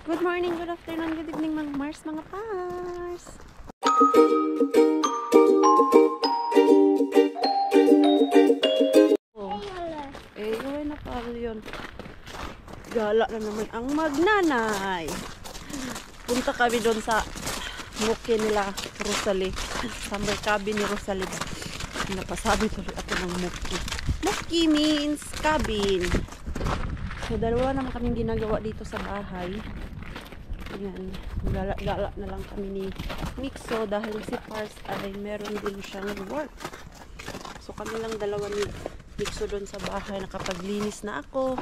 Good morning, good afternoon, good evening mga Mars, mga Pars. Oh, yun na pa yun. Gala na naman ang magnanay. Punta kami doon sa muki nila Rosalie. Summer cabin ni Rosalie. Napasabi tuloy ako ng muki. Muki means cabin. So, dalawa naman kaming ginagawa dito sa bahay. Ayan, gala-gala na lang kami ni Mixo dahil si Pars ay meron din siyang work. So kami lang dalawa ni Mixo doon sa bahay. Nakapaglinis na ako.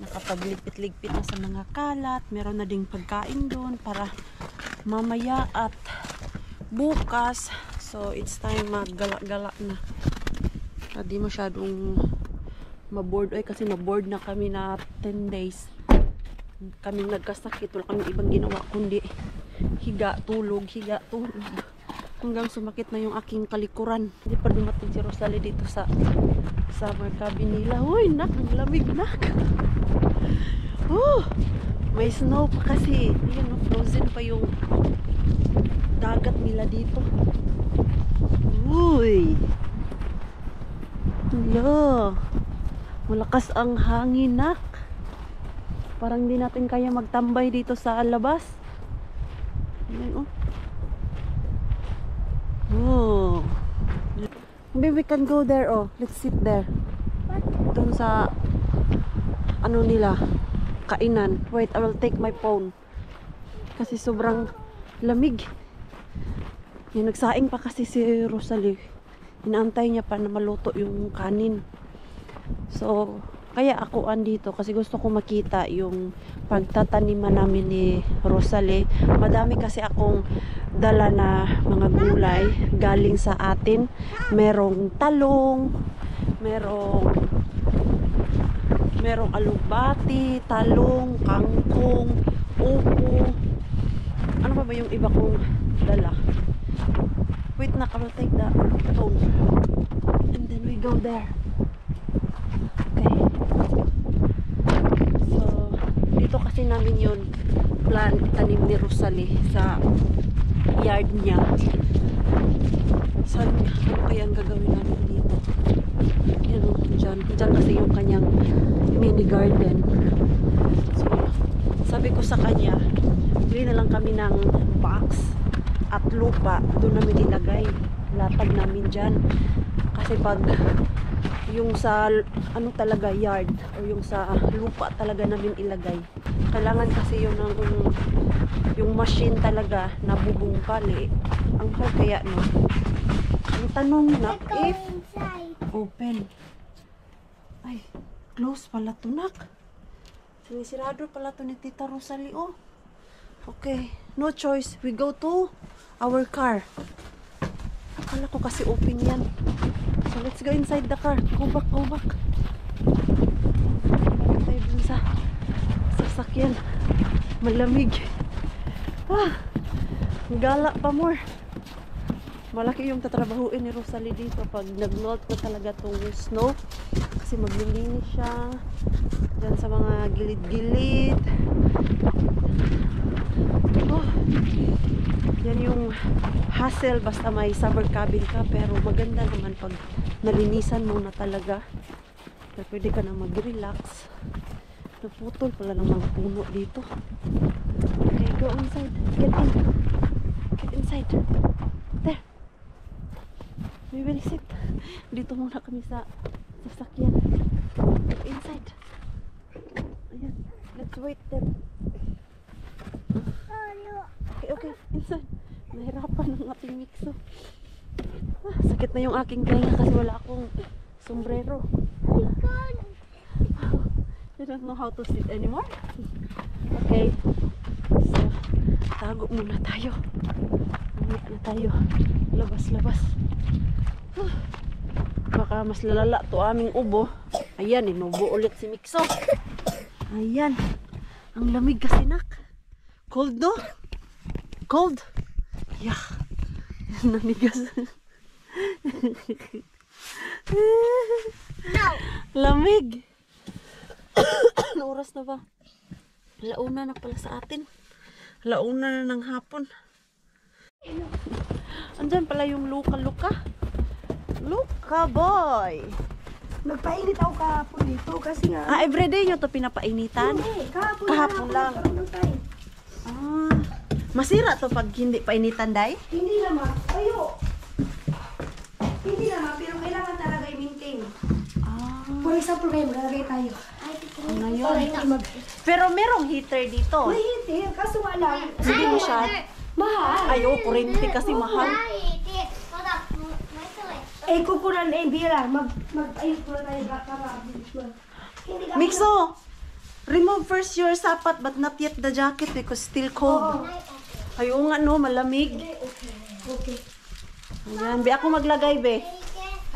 Nakapagligpit-ligpit na sa mga kalat. Meron na ding pagkain doon para mamaya at bukas. So it's time maggala-gala na. Hindi masyadong maboard. Ay kasi maboard na kami na 10 days. Kaming nagkasakit, wala kaming ibang ginawa kundi higa, tulog, hanggang sumakit na yung aking kalikuran. Hindi pa dumating si Rosalie dito sa summer cabin nila. Uy, nak, ang lamig, nak. May snow pa kasi. Ayan, frozen pa yung dagat nila dito. Uy, hello, malakas ang hangin, nak. Parang di natin kaya magtambay dito sa labas. Ayan, oh. Maybe we can go there, oh. Let's sit there. Doon sa ano nila, kainan. Wait, I will take my phone. Kasi sobrang lamig. Yung nagsaing pa kasi si Rosalie. Inaantay niya pa na maluto yung kanin. So, kaya ako andito kasi gusto ko makita yung pagtataniman namin ni Rosalie. Madami kasi akong dala na mga gulay galing sa atin. Merong talong, merong alubati, talong, kangkong, upo. Ano pa ba yung iba kong dala? Wait na, I will take the phone. And then we go there. Kasi namin yun plan itanim ni Rosalie sa yard niya. Saan, ano kaya ang gagawin namin dito? Yan o, dyan kasi yung kanyang mini garden. So sabi ko sa kanya, bili na lang kami ng box at lupa, doon namin ilagay, latag namin dyan. Kasi pag yung sa ano talaga yard o yung sa lupa talaga namin ilagay, kailangan kasi yun ng yung machine talaga nabubungkali. Ang hard kaya no. Ang tanong na if open, ay close pala to, nak. Sinisirado pala to ni Tita Rosalie. Oh, okay, no choice, we go to our car. Akala ko kasi open yan. So let's go inside the car. Go back, go back. Tayo dun sa sasakyan. Malamig. Gala pa more. Malaki yung tatrabahuin ni Rosalie dito pag nag-melt na talaga tong snow. Kasi maglilinis siya dyan sa mga gilid-gilid. Yan yung hassle basta may summer cabin ka, pero maganda naman pag nalinisan mo na talaga. Pero pwede ka na mag-relax. Naputol pala ng mga puno dito. Okay, go inside. Get in. Get inside. There. We will sit. Dito muna kami sa sasakyan. Go inside. Ayan. Let's wait there. Okay, inside. Nahirapan ng ating Mixo. Sakit na yung aking tenga kasi wala akong sombrero. I don't know how to sit anymore. Okay. So, tago muna tayo. Mamaya na tayo. Labas-labas. Baka mas lalala to aming ubo. Ayan, inubo ulit si Mixo. Ayan. Ang lamig kasi, nak. Cold, no? Cold. Yeah. Nanigas. No. Lamig. Ano oras na ba? Launa na pala sa atin. Launa na ng hapon. Andyan pala yung Luka. Luka boy! Nagpainit ako kahapon dito kasi nga... Everyday nyo to pinapainitan? Hindi, Kahapon lang. Masira to pag hindi painitan, day? Hindi naman. Hindi naman, pero kailangan talaga i-maintain. For example, ngayon maglalagay tayo. Ano yun? Pero merong heater dito. May heater, kaso wala. Hindi mo siya. Mahal. Ay, kuryente kasi mahal. Kukunan Bira. Mag-ayos ko na tayo para hindi ka... Mixo! Remove first your sapat but not yet the jacket because still cold. Ay, oo nga no, malamig. Okay. Ayan, be ako maglagay, be.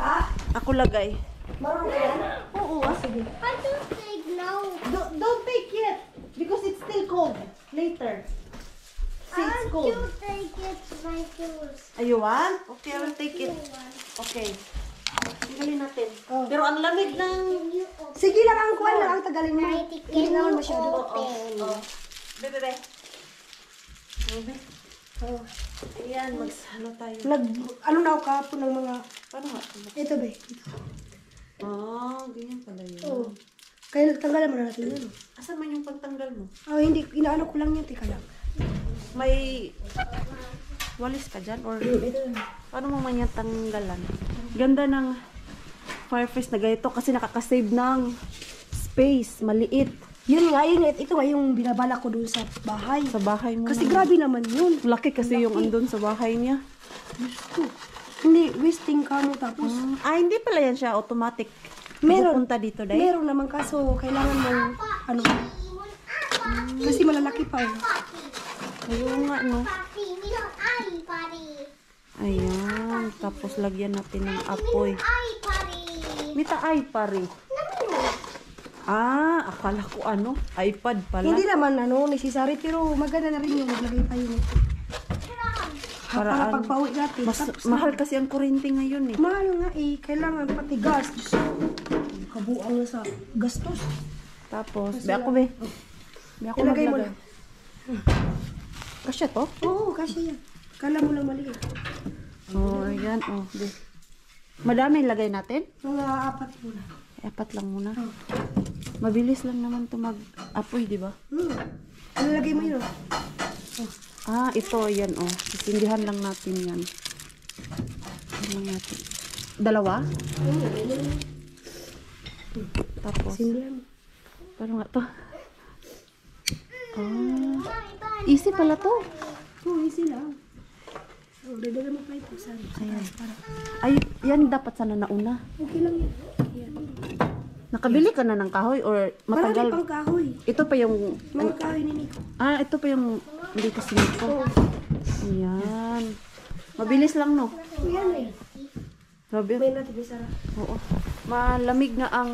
Ha? Ako lagay. Marunong ka yan? Oo, sige. I don't think no. Don't take yet because it's still cold. Later. See, it's I cold. don't think it's my shoes. You want? Okay, I will take it. Okay. Tinggalin natin. Oh. Pero ang lamig ng... Sige lang, ang kuwan lang, ang tagalin mo. Hindi naman masyado. Oh. Bebe. Bebe. Oh. Ayan, magsalo tayo. Ano na ako kahapon ng mga... Paano nga? Ito ba? Ganyan pala yun. Oo. Kaya tanggalan mo na natin yun. Asan man yung pagtanggal mo? Hindi, inaano ko lang yan, tika lang. May walis ka dyan? Or Ito lang. paano mo man yan tanggalan? Ganda ng fireplace na ganito kasi nakakasave ng space. Maliit. Yun nga, ito nga yung binabala ko dun sa bahay. Sa bahay mo. Kasi naman. grabe naman yun. Laki kasi yung andun sa bahay niya. Gusto. Hindi, wasting ka mo tapos. Hindi pala yan siya automatic. Meron. Pupunta dito dahil. Meron naman kaso kailangan mo ano. Kasi malalaki pa yun. Ayun nga no. Papi, minong ay, pari. Ayan. Tapos lagyan natin ng apoy. Ay, pari. Mita ay pare. Akala ko iPad pala. Hindi naman necessary pero maganda na rin yung maglagay tayo nito. Para pagpauwi natin. Tapos, Mahal kasi ang kuryente ngayon eh. mahal nga kailangan pati gas. Diyos ko. Kabuang na sa gastos. Tapos, be ako be. Be ako Ilagay mo maglagay. lang. Kasya to? Oo, kasi yan. Kala mo lang maliit. Ayan. Be. Madami ilagay natin? Mga 4 muna. 4 lang muna. Mabilis lang naman to mag-apoy, di ba? Ilalagay mo yun. Ito, yan sisindihan lang natin yan. Yan lang natin. Dalawa? Tapos, Sindihan mo. paano nga to? Easy pala to. Oo, easy lang. Dadagan mo pa ito. Ayan. Ay, yan dapat sana nauna. Okay lang yan. Nakabili ka na ng kahoy or Marami matagal? pang kahoy. Ito pa yung... Mga kahoy ni Nico. ito pa yung... Hindi kasi nito. Ayan. Mabilis lang, no? Yan eh. Grabe. May natin isara. Oo. Malamig na ang...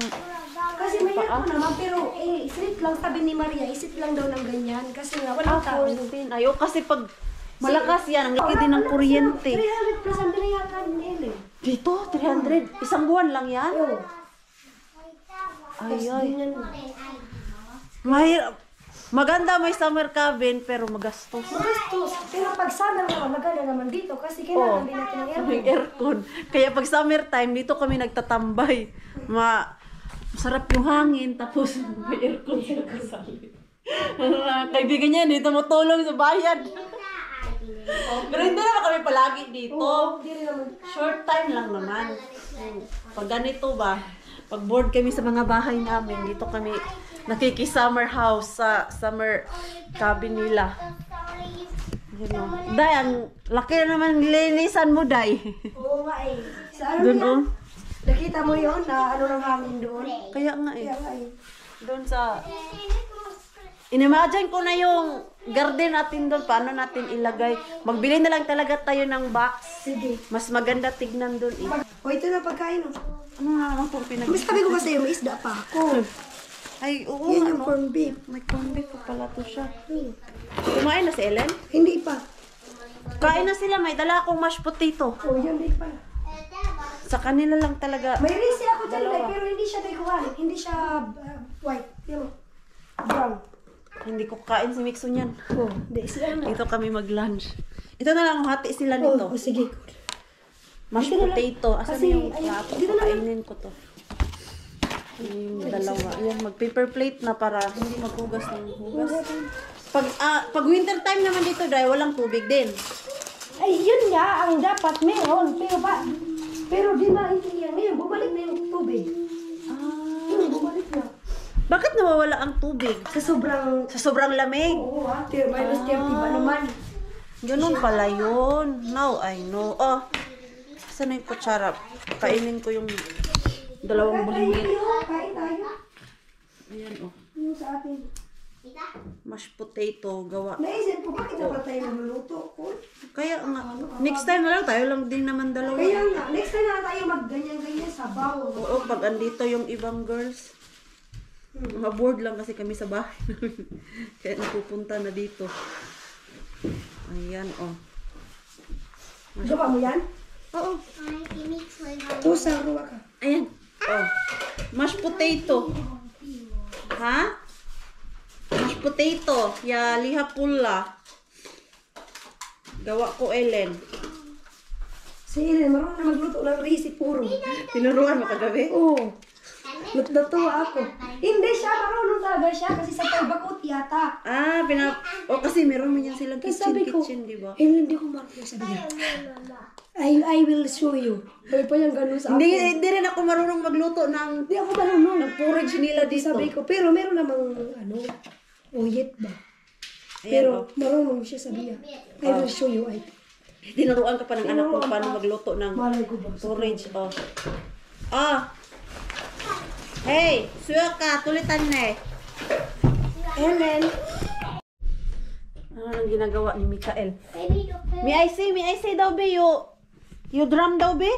Kasi may ako naman, pero isit lang, sabi ni Maria, isit lang daw ng ganyan. Kasi nga, walang tao. 14. Ayo, kasi pag malakas yan, ang laki din ng kuryente. 300 plus ang binayaran ni Ellen. Dito, 300. Isang buwan lang yan? Oo. Ay, Tapos ay. ganyan. Mahirap. Maganda may summer cabin, pero magastos. Magastos. Pero pag summer naman, maganda naman dito. Kasi kailangan din natin ng aircon. May aircon. Kaya pag summer time, dito kami nagtatambay. Masarap yung hangin, tapos may aircon sila kasali. Kaibigan niya, dito mo tulong sa bayan. Pero hindi naman kami palagi dito. Oo, hindi rin naman. Short time lang naman. Pag ganito ba, pag bored kami sa mga bahay namin, dito kami nakiki-summer house sa summer cabin nila. Day, ang laki na naman nilinisan mo, Day. Oo nga eh. Sa ano Doon, yan? Nakita mo yun na ano ng hangin doon? Kaya nga eh. Kaya nga eh. Doon sa... Inimagine ko na yung garden natin doon. Paano natin ilagay? Magbili na lang talaga tayo ng box. Sige. Mas maganda tignan doon eh. O ito na pagkain oh. Ano nga naman po pinag... Mas sabi ko kasi may isda pa ako. Ay, oo, Yan yung corned beef. May corned beef pa pala to siya. Kumain na si Ellen? Hindi pa. Kain na sila. May dala akong mashed potato. Oh, yan din pala. Sa kanila lang talaga. May risi ako dyan, Dalawa. pero hindi siya daykuhan. Hindi siya white. Yan mo. Brown. Hindi ko kain si Mixo niyan. Oh, di sila na. Dito kami mag-lunch. Ito na lang, hati sila nito. Oh, sige. Mashed Dito na lang. potato. Asan Kasi, na yung ay, plato? dito na lang. Kainin ko to. Yung dalawa. Yan, mag-paper plate na para hindi maghugas ng hugas. Pag winter time naman dito, dahil walang tubig din. Ay, yun nga, ang dapat meron. Pero di ba, hindi yan. Ngayon, bumalik na yung tubig. Bumalik na. Bakit nawawala ang tubig? Sa sobrang lamig? Oo, minus 30 ba naman? Ganun pala yun. Now I know. Oh, saan na yung kutsara? Kainin ko yung dalawang bulinggit. Kain tayo. Ayan, oh. Yung sa atin. Mashed potato, gawa. Naisip ko, bakit dapat tayo magluluto? Kaya nga, next time na lang, tayo lang din naman dalawa. Kaya nga, next time na tayo magganyan-ganyan sa bawo. Oo, pag andito yung ibang girls. Mga bored lang kasi kami sa bahay. Kaya napupunta na dito. Ayan, oh. Gawa mo yan? Oo. Tusang ruwa ka. Ayan. Oh. Mashed potato. Ha? Mashed potato. Ya, liha pula. Gawa ko, Ellen. Si Ellen, marunong na magluto ng risi puro. Tinuruan mo kagabi? Oo. Natuwa ako. Hindi siya, marunong talaga siya kasi sa pagbakot yata. Ah, kasi meron mo yan silang Kasi sabi ko, kitchen, di ba? Ellen, hindi ko marunong sabi niya. I will show you. Sabi pa niyang ganun sa akin. Hindi rin ako marunong magluto ng Hindi ako marunong. porridge nila dito. Sabi ko, pero meron namang uyit ba? Pero marunong siya sabi niya. I will show you. Tinuruan ka pa ng anak ko paano magluto ng Malay ko ba? porridge. Oh. Ah! Hey! Suya ka! Tulitan na eh! Ellen. Ano ang ginagawa ni Mikael? May I say daw be, you drum daw be?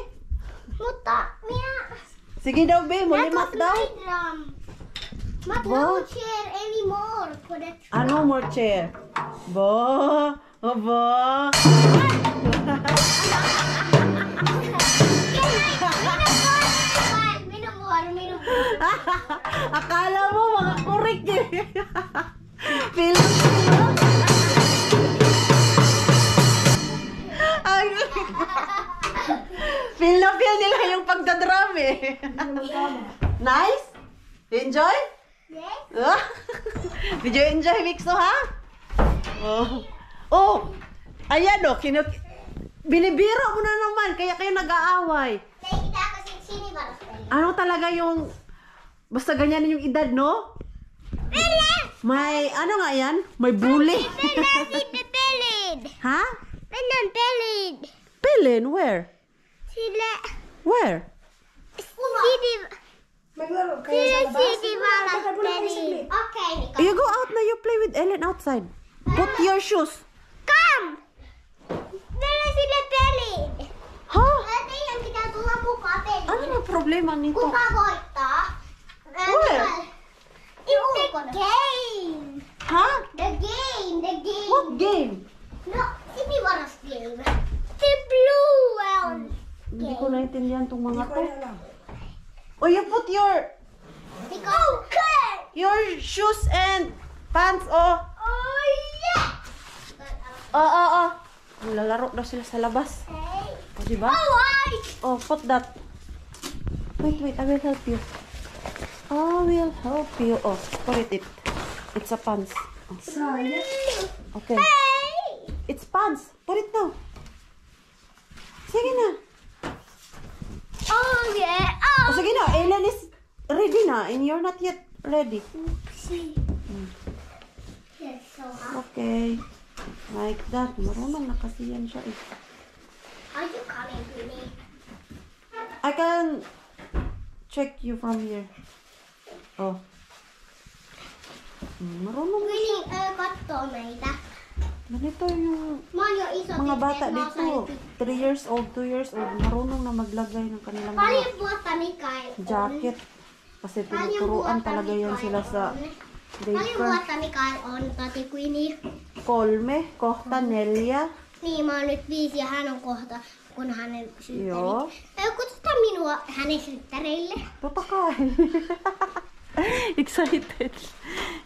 Mutta, Mia. Sige daw be, mulimat daw. Not no chair anymore for that. Ano more chair? Bo! Oh, bo! Akala mo mga kurik eh. Feel Ay, feel na feel nila yung pagdadrum eh. Nice? Enjoy? Yes. Ah, did you enjoy, Mixo, ha? Oh. Oh! Ayan, oh. Binibiro mo na naman, kaya kayo nag-aaway. Ano talaga yung... Basta ganyan yung edad, no? May... Ano nga yan? May bully. Ha? Pilin? Where? Where? Maglaro kayo sa labas. Okay, You go out na, you play with Ellen outside. Put your shoes. come. Dala sila pelid. Ha? Ate, yang kita tulang buka pelid. Ano na problema nito? Buka ko ito. Where? In the game. Ha? The game. What game? No, hindi waras game. The blue one. Hindi ko naintindihan tong mga to. Wala lang. Oh, you put Okay. your shoes and pants, oh. Oh, yeah. Oh. Lalaro daw sila sa labas. Okay. O, diba? Alright. Oh, put that. Wait, I will help you. I will help you. Oh, put it. It's a pants. Oh, Sayang. okay. Hey. It's pants. Put it now. Sige na. Oh, yeah. Oh, sige na. Ellen is ready na and you're not yet ready. See. Yes, so hot. Okay. Like that. Marunong na kasi yan siya eh. Are you coming to me? I can check you from here. Oh. Marunong na. Winning got meitä. Ganito yung Manyo iso mga bata dito. 3 years old, 2 years old. Marunong na maglagay ng kanilang mga Paljon vuotta Mikael on? jacket. Kasi tinuturuan talaga yan sila sa Paljon daycare. vuotta Mikael on, Tati Queenie? Kolme, kohta 4. Niin, mä oon nyt 5 ja hän on kohta, kun hänen synttärit. Joo. Kutsuta minua hänen synttäreille. Totta kai. Excited.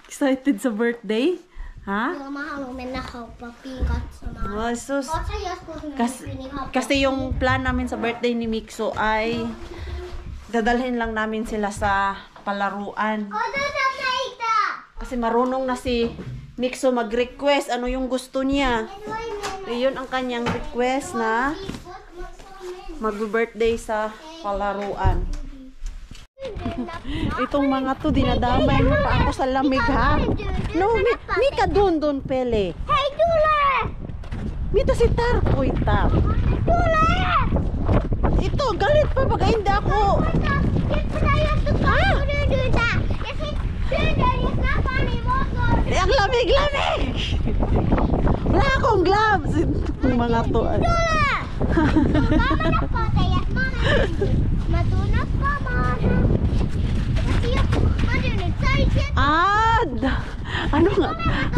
Excited sa birthday? Ha? Jag har med hoppa pingat som Oh, sus. Vad säger jag skulle Kasi yung plan namin sa birthday ni Mikso ay dadalhin lang namin sila sa palaruan. Och då tar jag Kasi marunong na si Mikso mag-request ano yung gusto niya. Iyon ang kanyang request na mag-birthday sa palaruan. Itong mga to, dinadamay mo pa ako sa lamig, ha? No, Mika, dun, pele. Hej Dole! Mita si Tarkoy, tap. Dole! Ito, galit pa pag hindi ako. Ang lamig! Wala akong gloves. Itong mga to.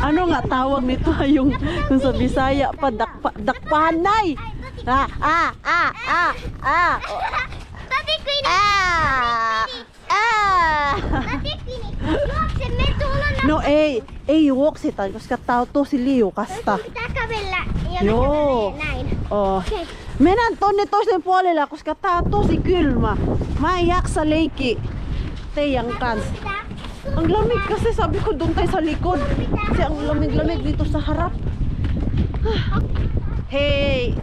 Ano nga tawag nito yung sa Bisaya pa dakpanay. No, walk sitä, koska tää on tosi liukasta. Joo. Oh. Mennään tonne toisen puolelle, koska tää on tosi kylmä. Mä en jaksa leikki teidän kanssa. Ang lamig kasi, sabi ko doon tayo sa likod. Kasi ang lamig-lamig dito sa harap. Hey,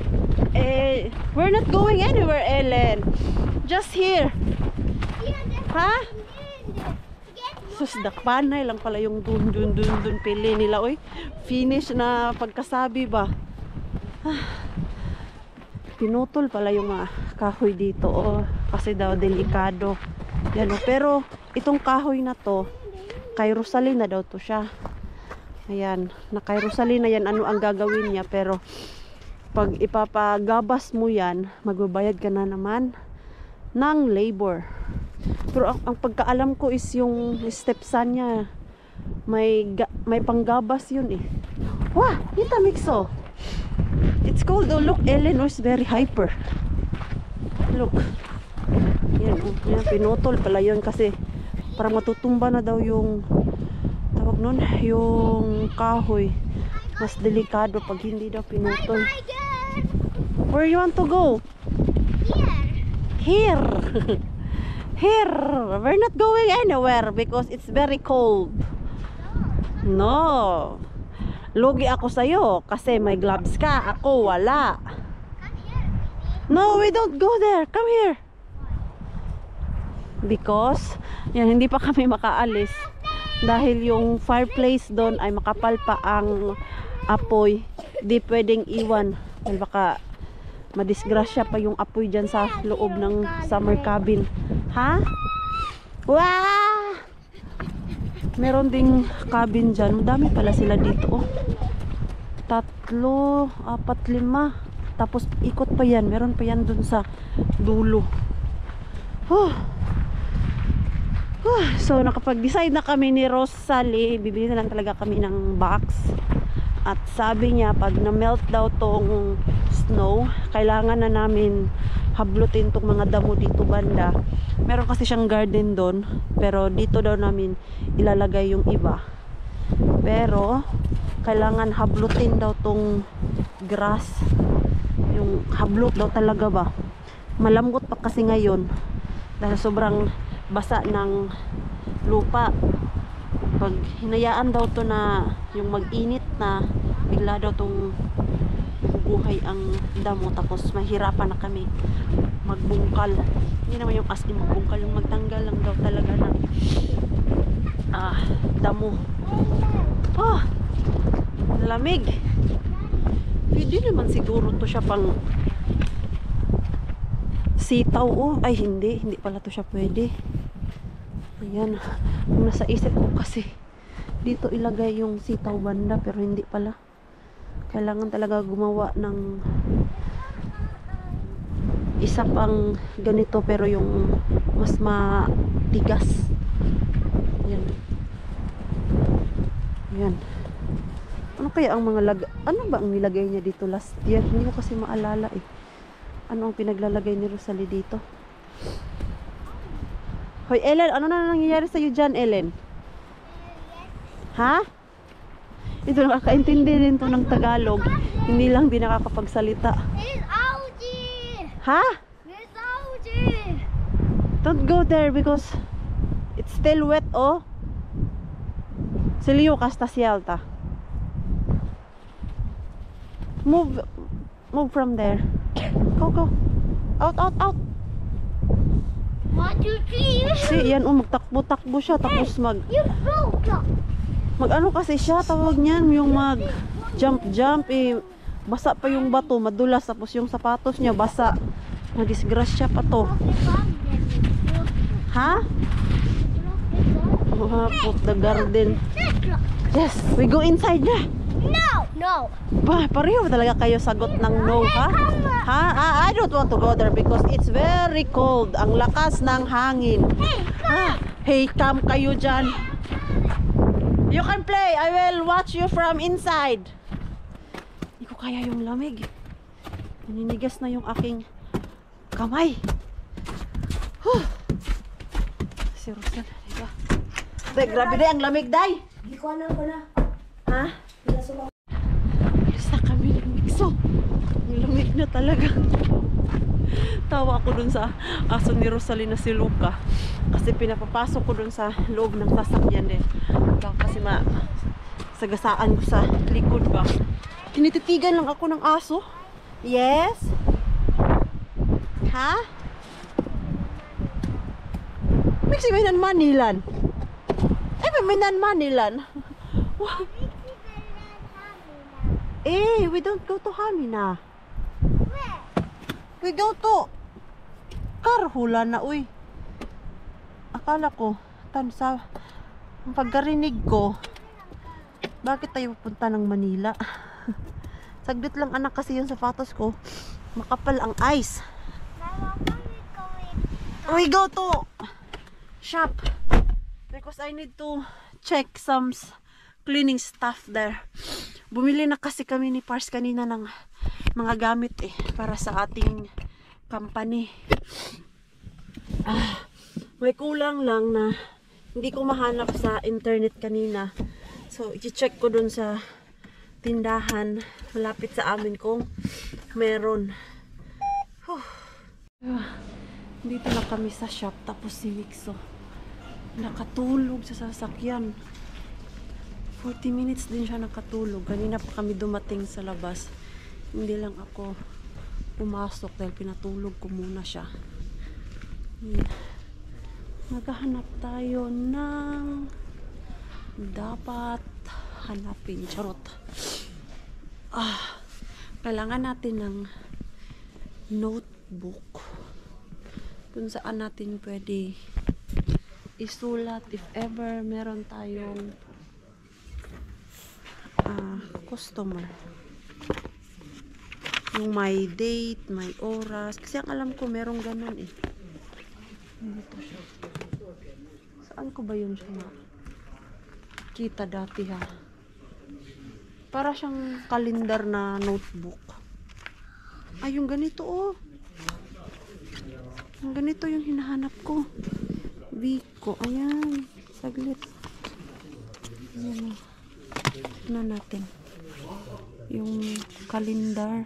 we're not going anywhere, Ellen. Just here. Ha? Sus, dakpanay lang pala yung dun pili nila. Oy, finish na pagkasabi ba? Pinutol pala yung mga kahoy dito. Oh, kasi daw delikado. Yan, oh. Pero itong kahoy na to, kay Rosalie na daw to siya. Ayan, na kay Rosalie na yan, ano ang gagawin niya. Pero pag ipapagabas mo yan, magbabayad ka na naman ng labor. Pero ang pagkaalam ko is yung stepson niya, may panggabas yun eh. Wah, kita Mikso. It's cold. Oh, look, Ellen is very hyper. Look. Yan, yan, pinutol pala yun kasi para matutumba na daw yung tawag nun, yung kahoy. Mas delikado pag hindi daw pinutol. Where you want to go? Here. Here. We're not going anywhere because it's very cold. No. Lugi ako sa'yo kasi may gloves ka. Ako wala. No, we don't go there. Come here. Because yan, hindi pa kami makaalis dahil yung fireplace doon ay makapal pa ang apoy. Di pwedeng iwan dahil baka madisgrasya pa yung apoy dyan sa loob ng summer cabin. Ha? Wow! Meron ding cabin dyan. Madami pala sila dito. Oh. 3, 4, 5. Tapos ikot pa yan. Meron pa yan dun sa dulo. So nakapag-decide na kami ni Rosalie, bibili na lang talaga kami ng box. At sabi niya pag na-melt daw tong snow, kailangan na namin hablutin tong mga damo dito banda. Meron kasi siyang garden doon, pero dito daw namin ilalagay yung iba. Pero kailangan hablutin daw tong grass. Yung hablot daw talaga ba. Malambot pa kasi ngayon dahil sobrang basa ng lupa. Pag hinayaan daw to na yung mag-init na, bigla daw tong bubuhay ang damo, tapos mahirapan na kami magbungkal. Hindi naman yung as in magbungkal, yung magtanggal lang daw talaga ng damo. Lamig. Pwede naman siguro to siya pang sitaw. Ay hindi pala to siya pwede. Ayan, kung nasa isip ko kasi dito ilagay yung sitaw banda, pero hindi pala. Kailangan talaga gumawa ng isa pang ganito pero yung mas matigas. Ayan. Ano kaya ang mga ano ba ang nilagay niya dito last year? Hindi ko kasi maalala eh. Ano ang pinaglalagay ni Rosalie dito? Hoy Ellen, ano na nangyayari sa'yo dyan, Ellen? Ha? Ito nakakaintindi rin to ng Tagalog. Hindi lang din nakakapagsalita. It's algae. Ha? It's algae. Don't go there because it's still wet, oh. Siliyo kasta siyalta. Move from there. Go. Out. 1, 2, 3. See, yan, oh, magtakbo-takbo siya. Tapos You broke up. mag-ano kasi siya, tawag niyan, yung mag-jump, eh, basa pa yung bato, madulas, tapos yung sapatos niya, basa. Madisgrasya pa to. Ha? Oh, put the garden. Yes, we go inside na. No. Ba, pareho talaga kayo sagot ng no, ha? Ha? I don't want to go there because it's very cold. Ang lakas ng hangin. Hey, come kayo dyan. You can play. I will watch you from inside. Hindi ko kaya yung lamig. Naninigas na yung aking kamay. Si Rosal, diba? Day, grabe day, ang lamig day. Gikuanan ko na. Ha? Pinasumang. Alis na kami ng Mixo. Ang lamig na talaga. Tawa ako dun sa aso ni Rosalina, si Luca. Kasi pinapapasok ko dun sa loob ng sasakyan din. Kasi sagasaan ko sa likod ba. Tinititigan lang ako ng aso. Yes? Ha? Mixi mainan Manilan. Mainan Manilan. We don't go to Hamina. We go to Karhula na, uy. Akala ko, sa ang pagkarinig ko, bakit tayo pupunta ng Manila? Saglit lang anak kasi yung sapatos ko. Makapal ang ice. We go to shop because I need to check some cleaning stuff there. Bumili na kasi kami ni Pars kanina ng mga gamit para sa ating company. May kulang lang na hindi ko mahanap sa internet kanina. So, i-check ko dun sa tindahan malapit sa amin kung meron. Dito na kami sa shop, tapos si Mixo nakatulog sa sasakyan. 40 minutes din siya nakatulog. Kanina pa kami dumating sa labas. Hindi lang ako pumasok dahil pinatulog ko muna siya. Maghahanap tayo ng dapat hanapin. Charot. Kailangan natin ng notebook kung saan natin pwede isulat if ever meron tayong customer, yung may date, may oras, kasi ang alam ko merong ganun dito siya. Saan ko ba yun siya kita dati ha? Para siyang kalendar na notebook. Yung ganito yung ganito yung hinahanap ko. Biko, ayan, saglit. Ayan na natin yung kalendar.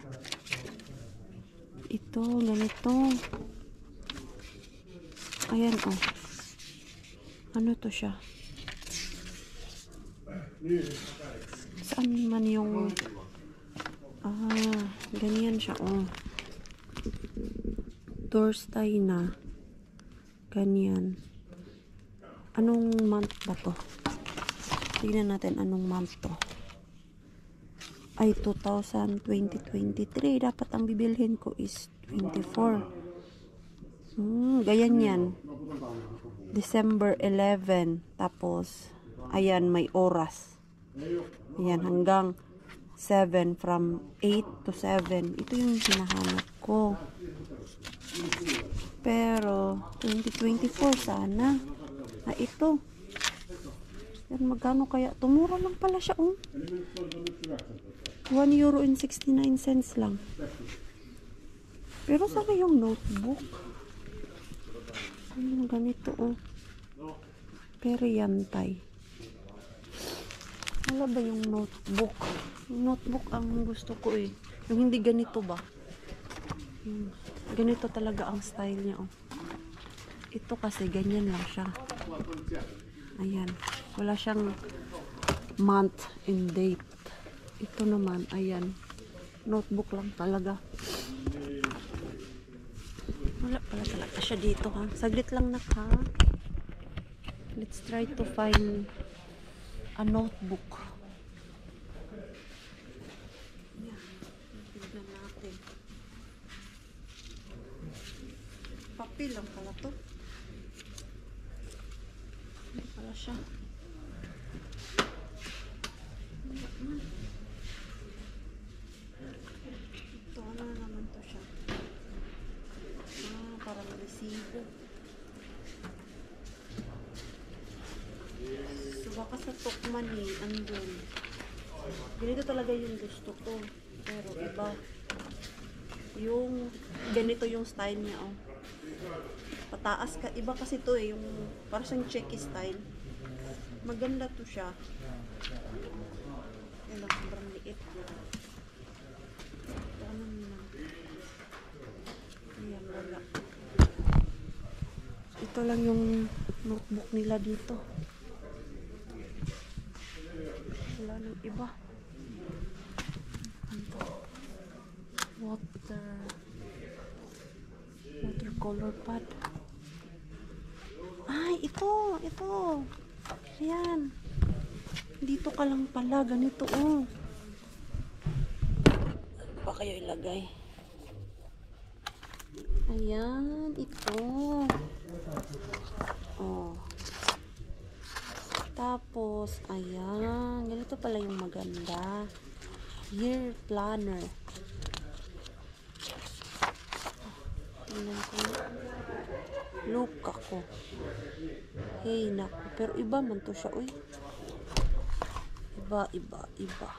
Ito, ganito. Ayan ano to siya? Saan man yung ganyan siya Thursday na ganyan. Anong month ba to? Tignan natin anong month to. Ay 2023. Dapat ang bibilhin ko is 24. Ganyan yan. December 11. Tapos ayan, may oras. Ayan, hanggang 7. From 8 to 7. Ito yung hinahanap ko. Pero 2024 sana. Ito. Yan, magkano kaya? Tumura lang pala siya, €1.69 lang. Pero sana yung notebook. Ano ganito, Periyantay. Wala ba yung notebook? Yung notebook ang gusto ko eh. Yung hindi ganito ba? Yung ganito talaga ang style niya. Oh. Ito kasi ganyan lang siya. Ayan. Wala siyang month and date. Ito naman, ayan. Notebook lang talaga. Wala pala talaga siya dito ha. Saglit lang na ha. Let's try to find a notebook. Yan. Tignan natin. Papel lang pala to. Hindi pala siya. Ito, ano na naman to siya? Ah, parang resibo. So, baka sa Tokman eh, andun. Ganito talaga yung gusto ko. Pero iba. Yung, ganito yung style niya, oh. Pataas ka. Iba kasi to eh, yung parang siyang checky style. Maganda to siya. Ayan, sobrang liit. Ito, ano naman. Ayan, wala. Ito lang yung notebook nila dito. Wala nang iba. Ito. Watercolor pad. Ay, ito. Ayan. Dito ka lang pala. Ganito, oh. Pa kayo ilagay. Ayan, ito. Oh. Tapos, ayan. Ganito pala yung maganda. Year planner. Tingnan ko. Look ako. Hey, naku. Pero iba man to siya, uy. Iba.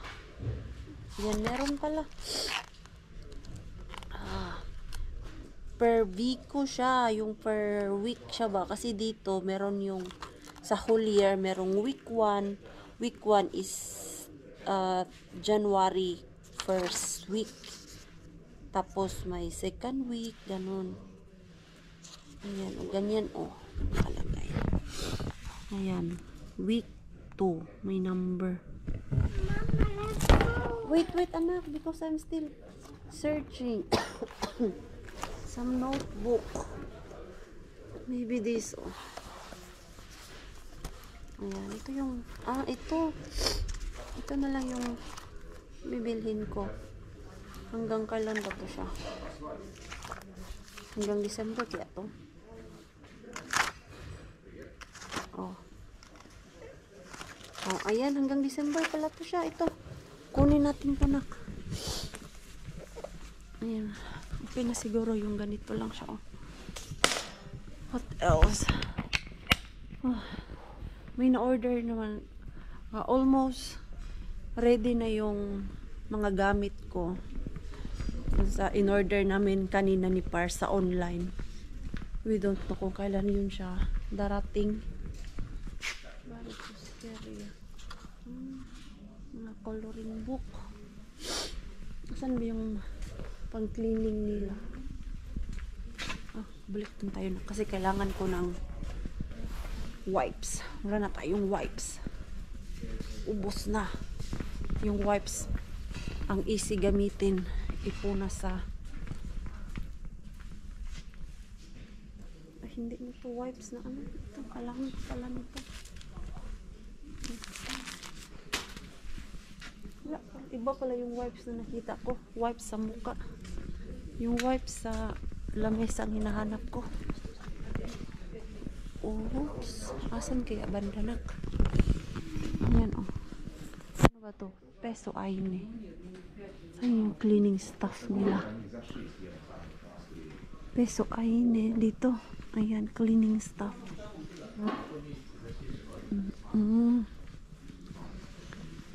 Yan, meron pala. Per week ko siya. Yung per week siya ba? Kasi dito, meron yung sa whole year, merong week 1. Week 1 is January 1st week. Tapos may second week, ganun. Ayan, o ganyan, o. Nakalagay. Ayan, week 2, may number. Wait, anak, because I'm still searching. Some notebook. Maybe this, oh. Ayan, ito yung, ito na lang yung bibilhin ko. Hanggang kailan ba to siya? Hanggang December kaya to? Oh, ayan, hanggang December pala to siya. Ito, kunin natin to, nak. Ayan, okay na siguro yung ganito lang siya, oh. What else? Oh, may na-order naman. Almost ready na yung mga gamit ko. Sa in-order namin kanina ni Par sa online. We don't know kung kailan yun siya darating. Mga coloring book. Saan ba yung pang cleaning nila? Balik din tayo na kasi kailangan ko ng wipes. Wala na tayong wipes. Ubos na yung wipes. Ang easy gamitin. Ipuna sa hindi na to wipes na ano. Ito, kailangan pala nito. Wala, iba pala yung wipes na nakita ko. Wipes sa muka. Yung wipes sa lamesa ang hinahanap ko. Oops. Asan kaya bandanak? Ayan, oh. Ano ba to? Peso Aine. Saan yung cleaning stuff nila? Peso Aine. Dito. Ayan, cleaning stuff.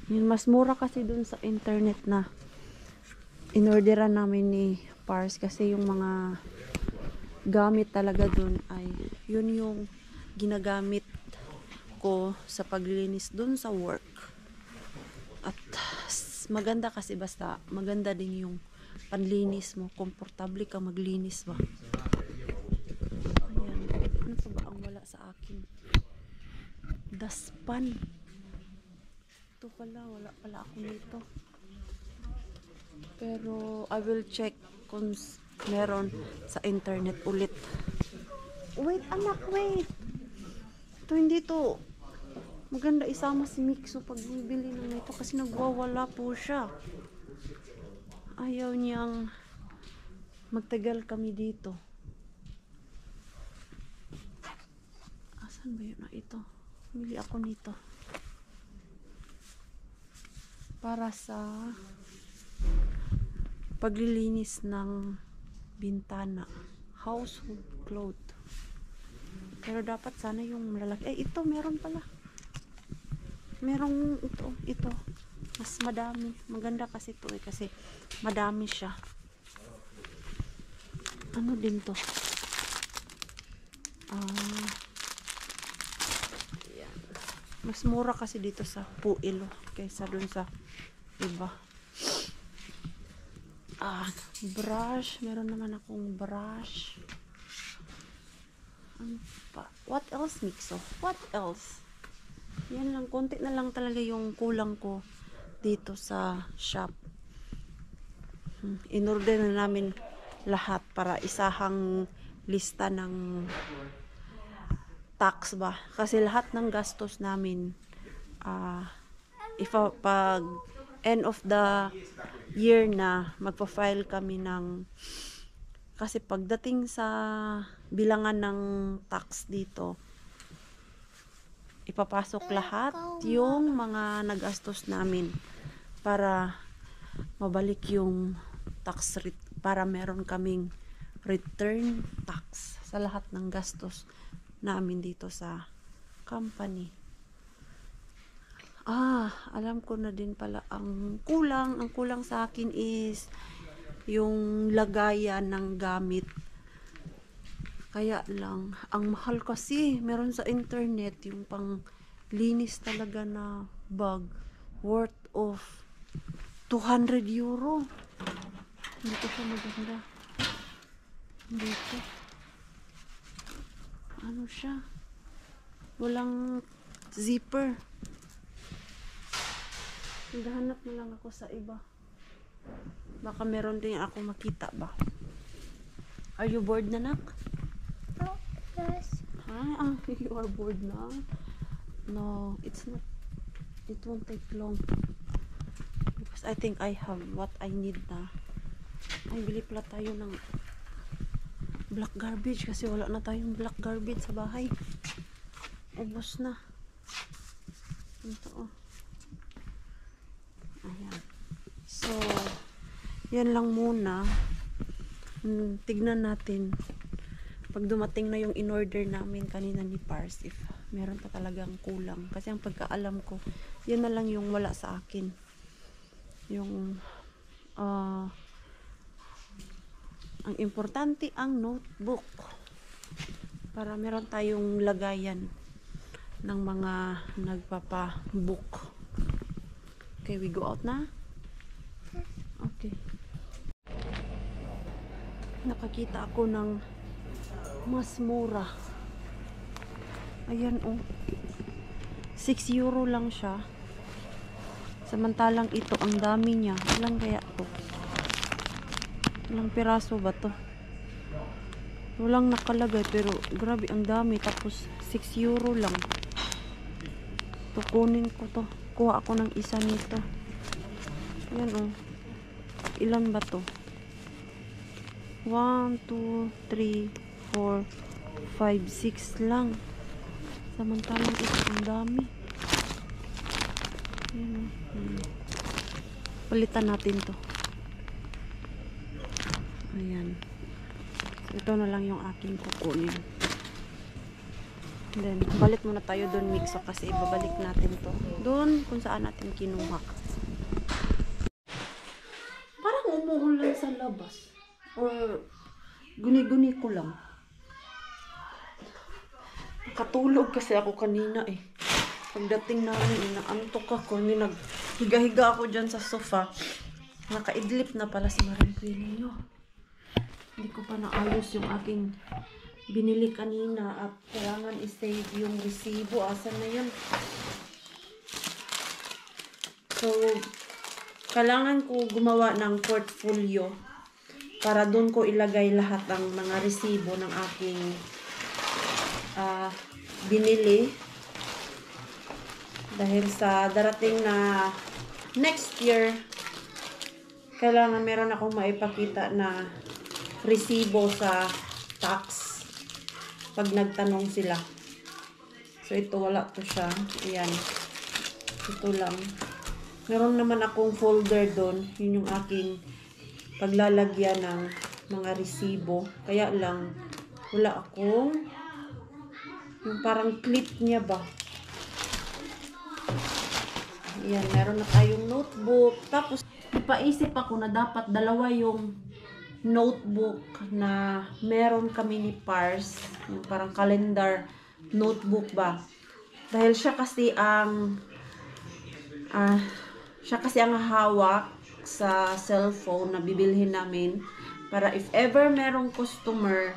Yun, mas mura kasi dun sa internet na inorderan namin ni Pars kasi yung mga gamit talaga dun ay yun yung ginagamit ko sa paglilinis dun sa work. At maganda kasi basta maganda din yung panlinis mo. Komportable ka maglinis ba? Ayan. Ano pa ba ang wala sa akin? Daspan. Ito pala, wala pala ako nito. Pero I will check kung meron sa internet ulit. Wait anak, wait. Ito hindi to. Maganda isama si Mikso pag bibili ng ito kasi nagwawala po siya. Ayaw niyang magtagal kami dito. Asan ba yun na ito? Bili ako nito. Para sa paglilinis ng bintana. Household cloth. Pero dapat sana yung malalaki. Ito meron pala. Merong ito. Mas madami. Maganda kasi ito kasi madami siya. Ano din to? Ayan. Mas mura kasi dito sa Puilo kaysa dun sa iba. Brush. Meron naman akong brush. Ano pa? What else, Mikso? What else? Yan lang, konti na lang talaga yung kulang ko dito sa shop. In-order na namin lahat para isahang lista ng tax ba. Kasi lahat ng gastos namin pag end of the year na magpa-file kami ng kasi pagdating sa bilangan ng tax dito ipapasok lahat yung mga nagastos namin para mabalik yung tax rate para meron kaming return tax sa lahat ng gastos namin dito sa company. Alam ko na din pala ang kulang sa akin is yung lagayan ng gamit. Kaya lang, ang mahal kasi, meron sa internet yung pang linis talaga na bag worth of 200 euro. Hindi ko siya maganda. Dito. Ano siya? Walang zipper. Naghahanap na lang ako sa iba. Baka meron din ako makita ba? Are you bored na, nak? Yes. You are bored na? No, it's not. It won't take long. Because I think I have what I need na. Ay, bili pala tayo ng black garbage kasi wala na tayong black garbage sa bahay. Ubos na. Ito, Ayan. So, yan lang muna. Tignan natin pag dumating na yung in-order namin kanina ni Pars if meron pa talagang kulang. Kasi ang pagkaalam ko, yan na lang yung wala sa akin. Yung ang importante ang notebook para meron tayong lagayan ng mga nagpapa-book. Okay, we go out na? Okay. Nakakita ako ng mas mura. Ayan, 6 euro lang siya. Samantalang ito, ang dami niya. Ilan kaya to? Ilang piraso ba to? Walang nakalagay, pero grabe, ang dami. Tapos, 6 euro lang. Kukunin ko to. Kuha ako ng isa nito. Ayan, ilan ba to? 1, 2, 3, 4, 5, 6 lang. Samantalang ito ang dami. Ayan, palitan natin to. Ayan. So, ito na lang yung aking kukunin. Then, balik muna tayo doon, Mikso, kasi ibabalik natin to doon kung saan natin kinuha. Parang umuulan sa labas. Or guni-guni ko lang. Nakatulog kasi ako kanina eh. Pagdating namin, inaantok ako. Hindi Higa-higa ako dyan sa sofa. Nakaidlip na pala si Maring Queen ninyo. Hindi ko pa naayos yung aking binili kanina at kailangan i-save yung resibo. Asan na yun? So, kailangan ko gumawa ng portfolio para doon ko ilagay lahat ng mga resibo ng aking binili. Dahil sa darating na next year, kailangan meron akong maipakita na resibo sa tax pag nagtanong sila. So, ito wala to siya. Ayan. Ito lang. Meron naman akong folder doon. Yun yung aking paglalagyan ng mga resibo. Kaya lang, wala akong yung parang clip niya ba. Ayan, meron na tayong notebook. Tapos, ipaisip ako na dapat dalawa yung notebook na meron kami ni Pars. Yung parang calendar notebook ba. Dahil siya kasi ang hawak sa cellphone na bibilhin namin para if ever merong customer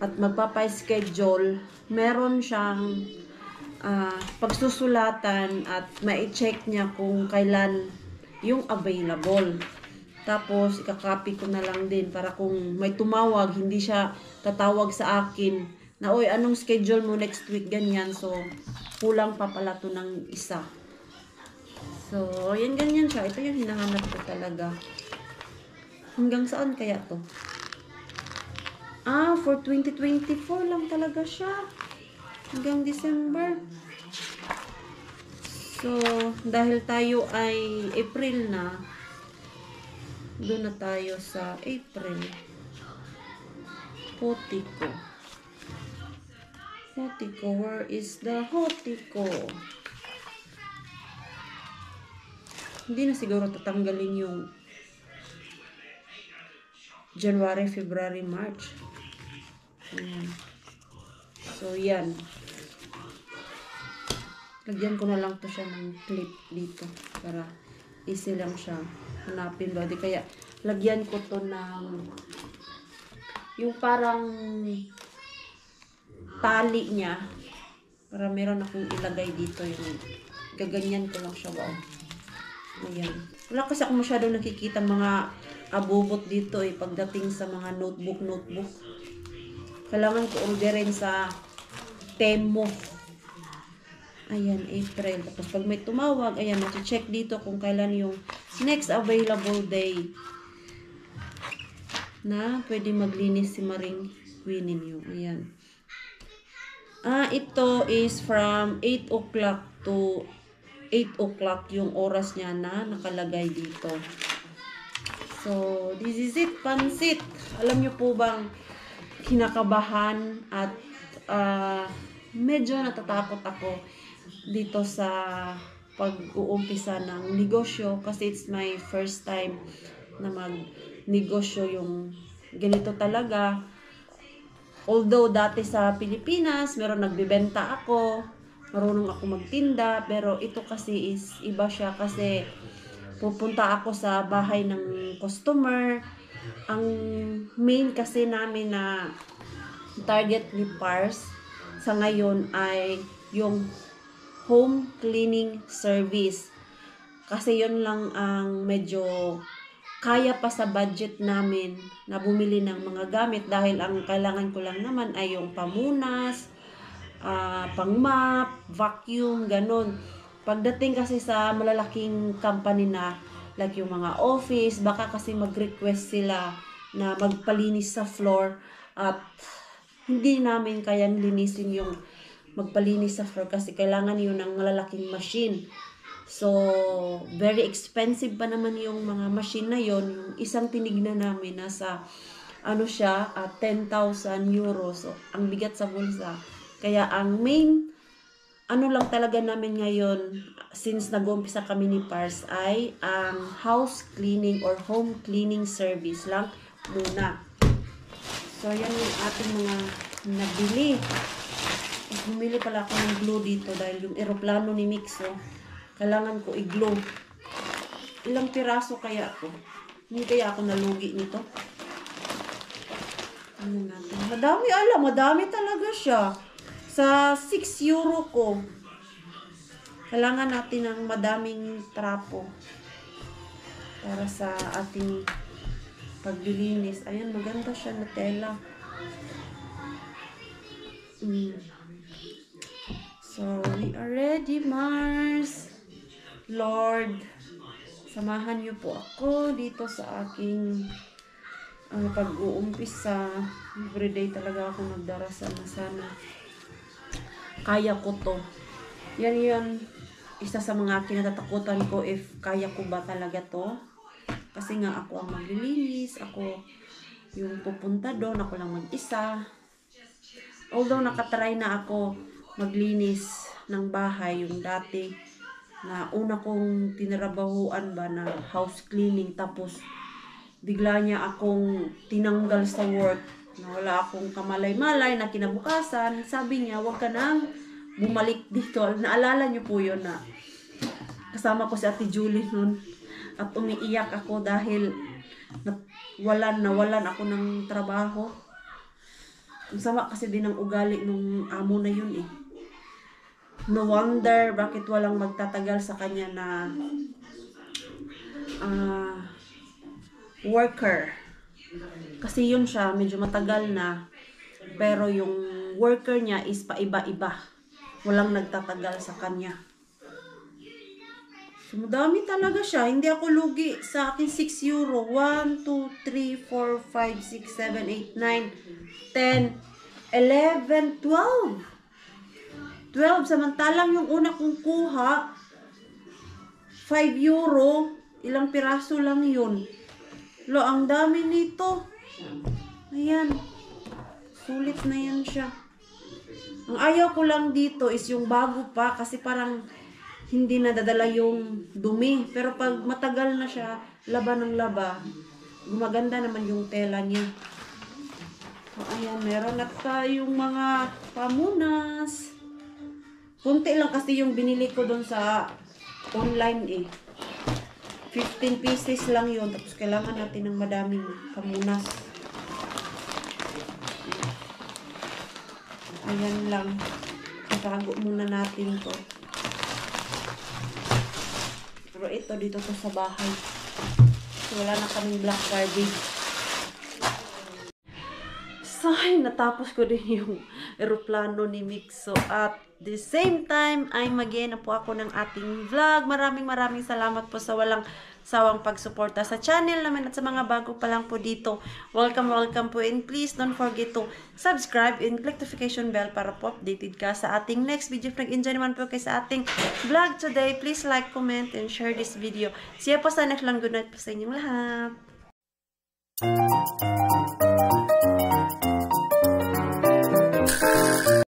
at magpapa-schedule, meron siyang pagsusulatan at ma-check niya kung kailan yung available. Tapos, ikakopy ko na lang din para kung may tumawag, hindi siya tatawag sa akin na, oy, anong schedule mo next week, ganyan. So, kulang pa pala to ng isa. So, yan, ganyan siya. Ito yung hinahanap ko talaga. Hanggang saan kaya to? For 2024 lang talaga siya. Hanggang December. So, dahil tayo ay April na, doon na tayo sa April. Hotiko. Hotiko, where is the Hotiko? Hindi na siguro tatanggalin yung January, February, March. Ayan. So, yan. Lagyan ko na lang to siya ng clip dito para easy lang siya hanapin ba. Di kaya lagyan ko to ng yung parang tali niya para meron akong ilagay dito yung gaganyan ko lang siya ba. Ayan. Wala kasi ako masyadong nakikita mga abubot dito pagdating sa mga notebook. Kailangan ko orderin sa Temo. Ayan, April. Tapos pag may tumawag, ayan, check dito kung kailan yung next available day na pwede maglinis si Maring Queen ninyo. Ayan. Ito is from 8 o'clock to 8 o'clock yung oras niya na nakalagay dito. So, this is it, pansit. Alam niyo po bang kinakabahan at medyo natatakot ako dito sa pag-uumpisa ng negosyo kasi it's my first time na mag-negosyo yung ganito talaga. Although dati sa Pilipinas, meron nagbibenta ako, marunong ako magtinda, pero ito kasi is iba siya kasi pupunta ako sa bahay ng customer. Ang main kasi namin na target ni Pars sa ngayon ay yung home cleaning service. Kasi yun lang ang medyo kaya pa sa budget namin na bumili ng mga gamit dahil ang kailangan ko lang naman ay yung pamunas, pang-mop, vacuum, ganun. Pagdating kasi sa malalaking company na like yung mga office, baka kasi mag-request sila na magpalinis sa floor at hindi namin kayang linisin yung magpalinis sa floor kasi kailangan yun ng malalaking machine. So, very expensive pa naman yung mga machine na yun. Yung isang tinignan namin nasa 10,000 euros. So, ang bigat sa bulsa. Kaya ang main lang talaga namin ngayon since nag-umpisa kami ni Pars ay ang house cleaning or home cleaning service lang muna. So, yan yung ating mga nabili. Bumili pala ako ng glue dito dahil yung eroplano ni Mixo Kailangan ko i-glue. Ilang piraso kaya to? Hindi kaya ako nalugi nito. Ano natin? Madami talaga siya. Sa 6 euro ko. Kailangan natin ng madaming trapo para sa ating paglilinis. Ayan, maganda siya na tela. So, we are ready, Mars. Lord, samahan niyo po ako dito sa aking pag-uumpisa. Everyday talaga ako nagdarasal na sana kaya ko to. Yan isa sa mga kinatatakutan ko, if kaya ko ba talaga to. Kasi nga ako ang maglilinis, ako yung pupunta doon, ako lang mag-isa. Although nakatry na ako maglinis ng bahay, yung dati na una kong tinrabahuan ba na house cleaning, tapos bigla niya akong tinanggal sa work na wala akong kamalay-malay na kinabukasan. Sabi niya, wag ka nang bumalik dito. Naalala niyo po yun na kasama ko si Ate Julie nun at umiiyak ako dahil nawalan ako ng trabaho. Ang sama kasi din ang ugali nung amo na yun eh. No wonder bakit walang magtatagal sa kanya na worker. Kasi yun siya, medyo matagal na. Pero yung worker niya is paiba-iba. Walang nagtatagal sa kanya. So, madami talaga siya. Hindi ako lugi sa akin 6 euro. 1, 2, 3, 4, 5, 6, 7, 8, 9, 10, 11, 12. 12. Samantalang yung una kong kuha, 5 euro. Ilang piraso lang yun. Lo, ang dami nito. Ayan. Sulit na yan siya. Ang ayaw ko lang dito is yung bago pa kasi parang hindi nadadala yung dumi. Pero pag matagal na siya, laba ng laba, gumaganda naman yung tela niya. So, ayan, meron na tayong mga pamunas. Kunti lang kasi yung binili ko doon sa online eh. 15 pieces lang yun. Tapos kailangan natin ng madaming pamunas. Ayan lang. Itago muna natin to. Pero ito dito to sa bahay. So, wala na kaming black garbage. So, natapos ko din yung eroplano ni Mixo. At the same time, ay mag-end na po ako ng ating vlog. Maraming salamat po sa walang sawang pagsuporta sa channel namin at sa mga bago pa lang po dito. Welcome po, and please don't forget to subscribe and click notification bell para po updated ka sa ating next video. Nag-enjoy naman po kayo sa ating vlog today. Please like, comment, and share this video. Siya po sa next lang. Good night po sa inyong lahat.